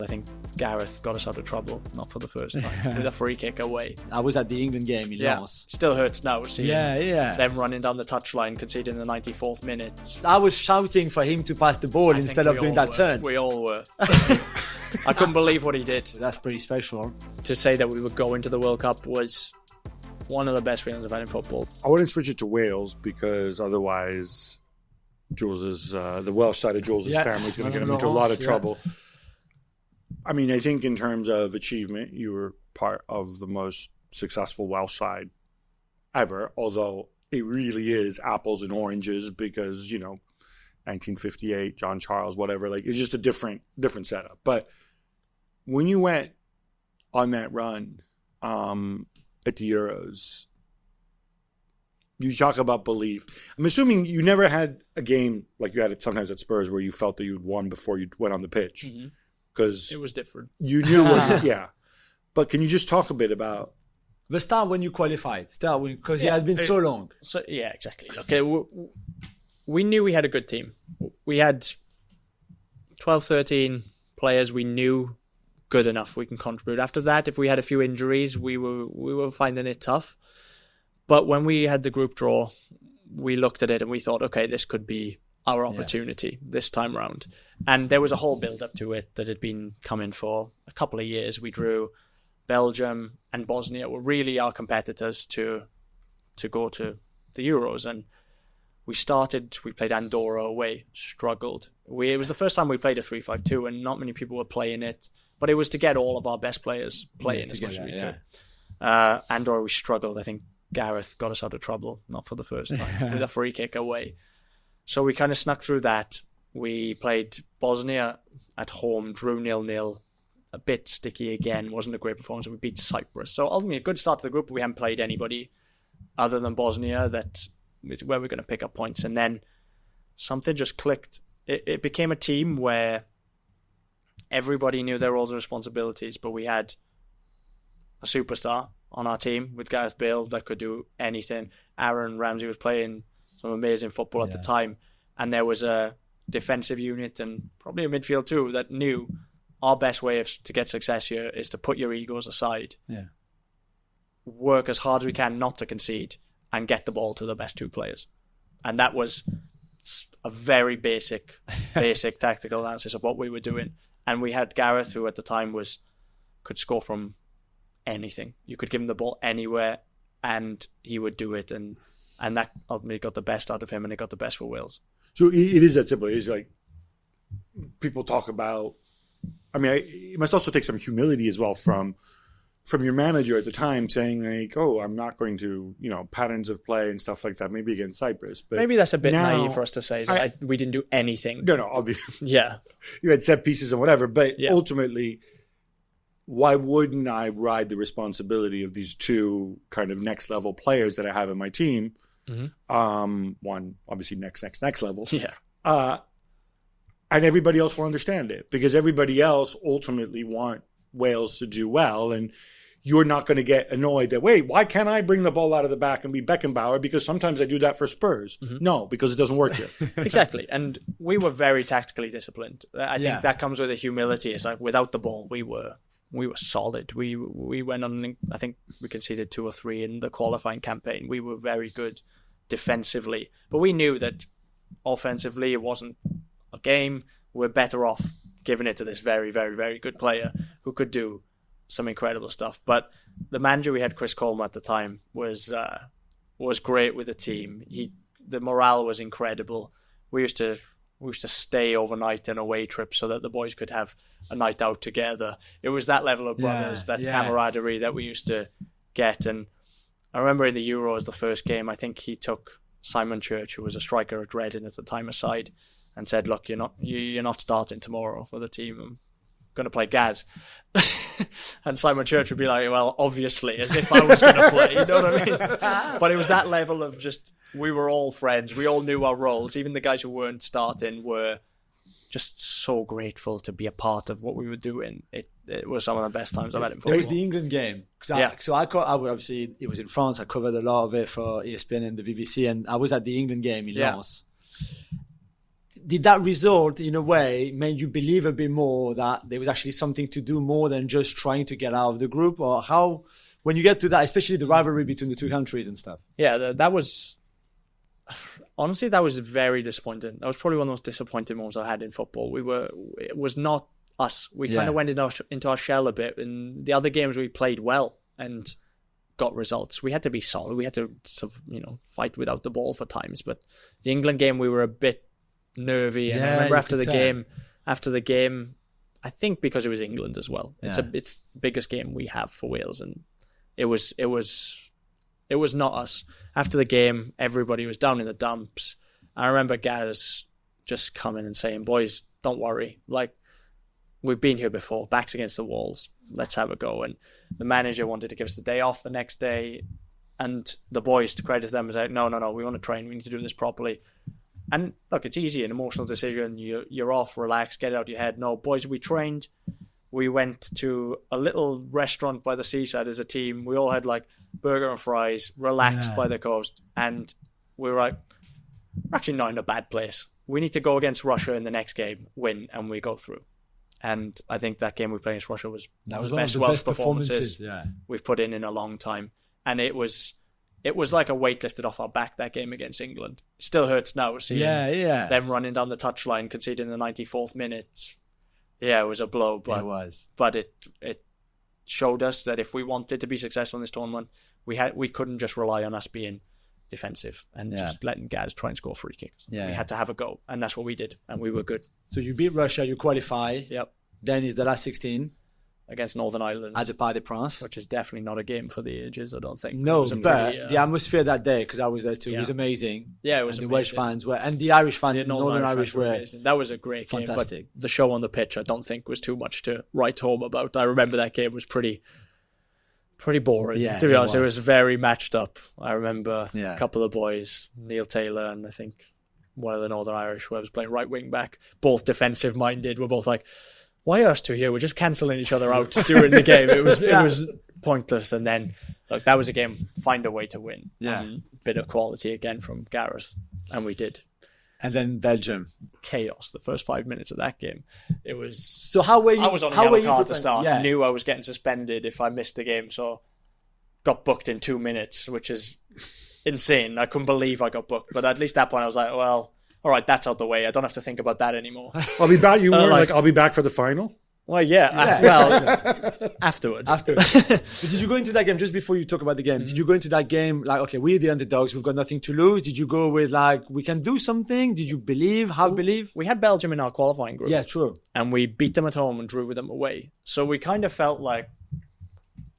I think Gareth got us out of trouble, not for the first time, with a free kick away. I was at the England game in Lens. Still hurts now seeing them running down the touchline, conceding in the 94th minute. I was shouting for him to pass the ball instead of doing that turn. We all were. I couldn't believe what he did. That's pretty special. To say that we would go into the World Cup was one of the best feelings I've had in football. I wouldn't switch it to Wales because otherwise Jules's the Welsh side of Jules's family is going to get him into a lot of trouble. I mean, I think in terms of achievement, you were part of the most successful Welsh side ever, although it really is apples and oranges because, 1958, John Charles, whatever, like it's just a different setup. But when you went on that run at the Euros, you talk about belief. I'm assuming you never had a game like you had it sometimes at Spurs where you felt that you'd won before you went on the pitch. Mm-hmm. Because it was different. You knew what, But can you just talk a bit about the start when you qualified? Because it has been so long. So exactly. Okay, we knew we had a good team. We had 12, 13 players we knew good enough we can contribute. After that, if we had a few injuries, we were finding it tough. But when we had the group draw, we looked at it and we thought, okay, this could be our opportunity this time round. And there was a whole build-up to it that had been coming for a couple of years. We drew Belgium and Bosnia were really our competitors to go to the Euros. And we played Andorra away, struggled. It was the first time we played a 3-5-2 and not many people were playing it. But it was to get all of our best players playing as much as we could. Andorra, we struggled. I think Gareth got us out of trouble, not for the first time, with a free kick away. So we kind of snuck through that. We played Bosnia at home, drew 0-0, a bit sticky again, wasn't a great performance, and we beat Cyprus. So ultimately a good start to the group, but we hadn't played anybody other than Bosnia that is where we're going to pick up points. And then something just clicked. It became a team where everybody knew their roles and responsibilities, but we had a superstar on our team with Gareth Bale that could do anything. Aaron Ramsey was playing some amazing football at the time, and there was a defensive unit and probably a midfield too that knew our best way to get success here is to put your egos aside, work as hard as we can not to concede, and get the ball to the best two players. And that was a very basic tactical analysis of what we were doing. And we had Gareth, who at the time could score from anything. You could give him the ball anywhere and he would do it, and that ultimately got the best out of him, and it got the best for Wales. So it is that simple. It's like people talk about. I mean, it must also take some humility as well from your manager at the time, saying like, "Oh, I'm not going to, patterns of play and stuff like that." Maybe against Cyprus, but maybe that's a bit naive for us to say that we didn't do anything. No, obviously, you had set pieces and whatever, but ultimately, why wouldn't I ride the responsibility of these two kind of next level players that I have in my team? Mm-hmm. One obviously next level. And everybody else will understand it because everybody else ultimately want Wales to do well, and you're not going to get annoyed that, wait, why can't I bring the ball out of the back and be Beckenbauer? Because sometimes I do that for Spurs. Mm-hmm. No, because it doesn't work here. Exactly. And we were very tactically disciplined. I think that comes with the humility. It's like without the ball, we were solid. We went on, I think we conceded 2 or 3 in the qualifying campaign. We were very good defensively. But we knew that offensively it wasn't a game. We're better off giving it to this very, very, very good player who could do some incredible stuff. But the manager we had, Chris Coleman at the time, was great with the team. The morale was incredible. We used to stay overnight in away trips so that the boys could have a night out together. It was that level of brothers, that camaraderie that we used to get. And I remember in the Euros, the first game, I think he took Simon Church, who was a striker at Reading at the time, aside and said, "Look, you're not starting tomorrow for the team. I'm going to play Gaz." And Simon Church would be like, "Well, obviously," as if I was going to play. You know what I mean? But it was that level of just, we were all friends. We all knew our roles. Even the guys who weren't starting were just so grateful to be a part of what we were doing. It was some of the best times I've had in football. There was the England game. Obviously, it was in France. I covered a lot of it for ESPN and the BBC, and I was at the England game in Lens. did that result, in a way, made you believe a bit more that there was actually something to do more than just trying to get out of the group? Or how, when you get to that, especially the rivalry between the two countries and stuff? Yeah, that was... Honestly, that was very disappointing. That was probably one of the most disappointing moments I had in football. It was not us. We kind of went into our shell a bit. In the other games, we played well and got results. We had to be solid. We had to sort of, fight without the ball for times. But the England game, we were a bit nervy. And I remember after the game, I think because it was England as well. It's the biggest game we have for Wales, and it was not us. After the game, everybody was down in the dumps. I remember Gareth just coming and saying, "Boys, don't worry. Like, we've been here before. Backs against the walls. Let's have a go." And the manager wanted to give us the day off the next day. And the boys, to credit them, was like, no, we want to train. We need to do this properly. And look, it's easy, an emotional decision. You're off, relax, get it out of your head. No, boys, we trained. We went to a little restaurant by the seaside as a team. We all had like burger and fries, relaxed by the coast. And we were like, we're actually not in a bad place. We need to go against Russia in the next game, win, and we go through. And I think that game we played against Russia was one of the best Welsh performances we've put in a long time. And it was like a weight lifted off our back, that game against England. It still hurts now seeing them running down the touchline, conceding in the 94th minute. Yeah, it was a blow, but But it showed us that if we wanted to be successful in this tournament, we couldn't just rely on us being defensive and just letting guys try and score free kicks. We had to have a go, and that's what we did, and we were good. So you beat Russia, you qualify. Yep. Then is the last 16 against Northern Ireland at the Parc des Princes, which is definitely not a game for the ages, I don't think. No, but the atmosphere that day, because I was there too, was amazing. Yeah, it was. And the Welsh fans were, and the Irish fans, the Northern Irish were amazing. That was a great game. Fantastic. But the show on the pitch, I don't think was too much to write home about. I remember that game was pretty boring. To be honest, it was very matched up. I remember a couple of boys, Neil Taylor and I think one of the Northern Irish, who was playing right wing back, both defensive minded, were both like, why are us two here? We're just cancelling each other out during the game. It was pointless. And then, look, that was a game, find a way to win. Bit of quality again from Gareth, and we did. And then Belgium. Chaos. The first 5 minutes of that game. It was... So how were you... I was on a yellow card to start. I knew I was getting suspended if I missed the game, so got booked in 2 minutes, which is insane. I couldn't believe I got booked. But at least at that point I was like, well, all right, that's out the way. I don't have to think about that anymore. I'll be back. You were like, I'll be back for the final? Well, afterwards. So did you go into that game, just before you talk about the game, did you go into that game like, okay, we're the underdogs, we've got nothing to lose? Did you go with like, we can do something? Did you half believe? We had Belgium in our qualifying group. Yeah, true. And we beat them at home and drew with them away. So we kind of felt like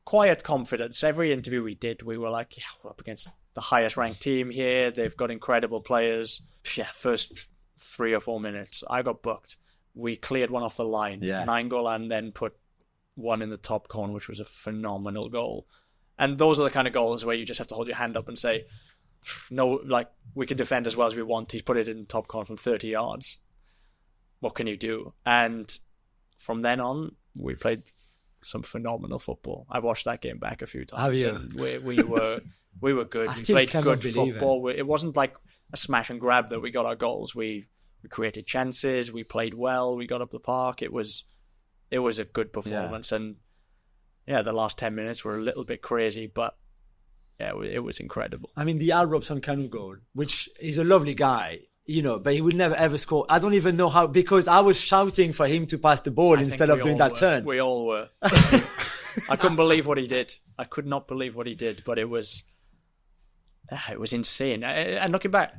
quiet confidence. Every interview we did, we were like, yeah, we're up against the highest ranked team here. They've got incredible players. Yeah, first 3 or 4 minutes, I got booked. We cleared one off the line. Nainggolan then put one in the top corner, which was a phenomenal goal. And those are the kind of goals where you just have to hold your hand up and say, no, like, we can defend as well as we want. He's put it in the top corner from 30 yards. What can you do? And from then on, we played some phenomenal football. I've watched that game back a few times. Have you? And we were good. We played good football. It wasn't like a smash and grab that we got our goals. We created chances. We played well. We got up the park. It was a good performance. And the last 10 minutes were a little bit crazy, but it was incredible. I mean, the Al Robson Kanu goal, which is a lovely guy, but he would never ever score. I don't even know how, because I was shouting for him to pass the ball instead of doing that turn. We all were. I couldn't believe what he did. I could not believe what he did, but it was insane. And looking back,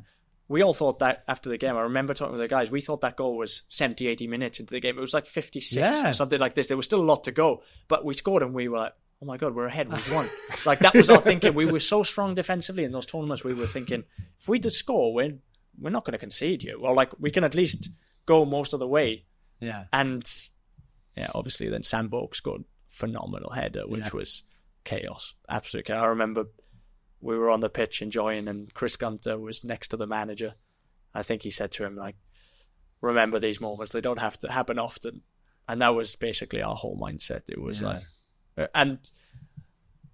we all thought that after the game, I remember talking with the guys, we thought that goal was 70, 80 minutes into the game. It was like 56 or something like this. There was still a lot to go, but we scored and we were like, oh my God, we're ahead, we've won. Like, that was our thinking. We were so strong defensively in those tournaments. We were thinking, if we did score, we're not going to concede here. Or like, we can at least go most of the way. Yeah. And obviously then Sam Vogel scored phenomenal header, which was chaos. Absolute chaos. I remember we were on the pitch enjoying, and Chris Gunter was next to the manager. I think he said to him, like, remember these moments. They don't have to happen often. And that was basically our whole mindset. It was like... And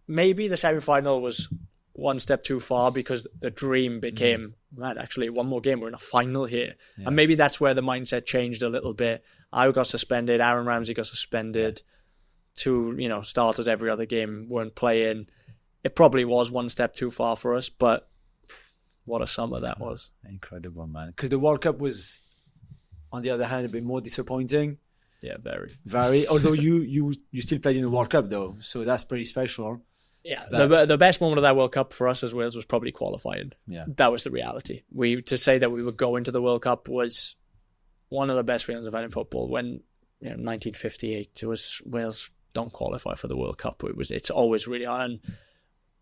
maybe the semi-final was one step too far because the dream became man, actually, one more game, we're in a final here. Yeah. And maybe that's where the mindset changed a little bit. I got suspended, Aaron Ramsey got suspended. Two, starters every other game weren't playing. It probably was one step too far for us, but what a summer that was. Incredible, man. Because the World Cup was, on the other hand, a bit more disappointing. Yeah, very. Very. Although you still played in the World Cup, though, so that's pretty special. Yeah, the best moment of that World Cup for us as Wales was probably qualifying. Yeah, that was the reality. To say that we were going to the World Cup was one of the best feelings I've had in football. When 1958, it was Wales don't qualify for the World Cup. It's always really hard. And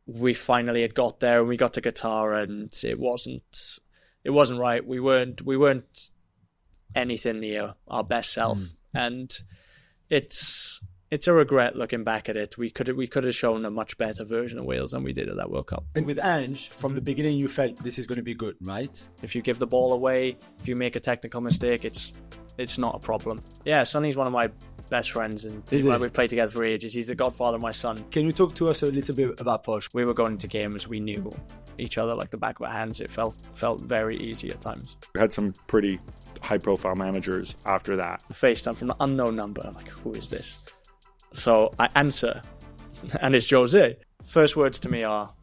we finally had got there, and we got to Qatar, and it wasn't right. We weren't anything near our best self, and it's a regret looking back at it. We could have shown a much better version of Wales than we did at that World Cup. And with Ange, from the beginning, you felt this is going to be good, right? If you give the ball away, if you make a technical mistake, it's not a problem. Yeah, Sonny's one of my best friends, and we've played together for ages. He's the godfather of my son. Can you talk to us a little bit about Posh? We were going into games, we knew each other like the back of our hands. It felt very easy at times. We had some pretty high-profile managers after that. FaceTime from an unknown number. I'm like, who is this? So I answer, and it's Jose. First words to me are,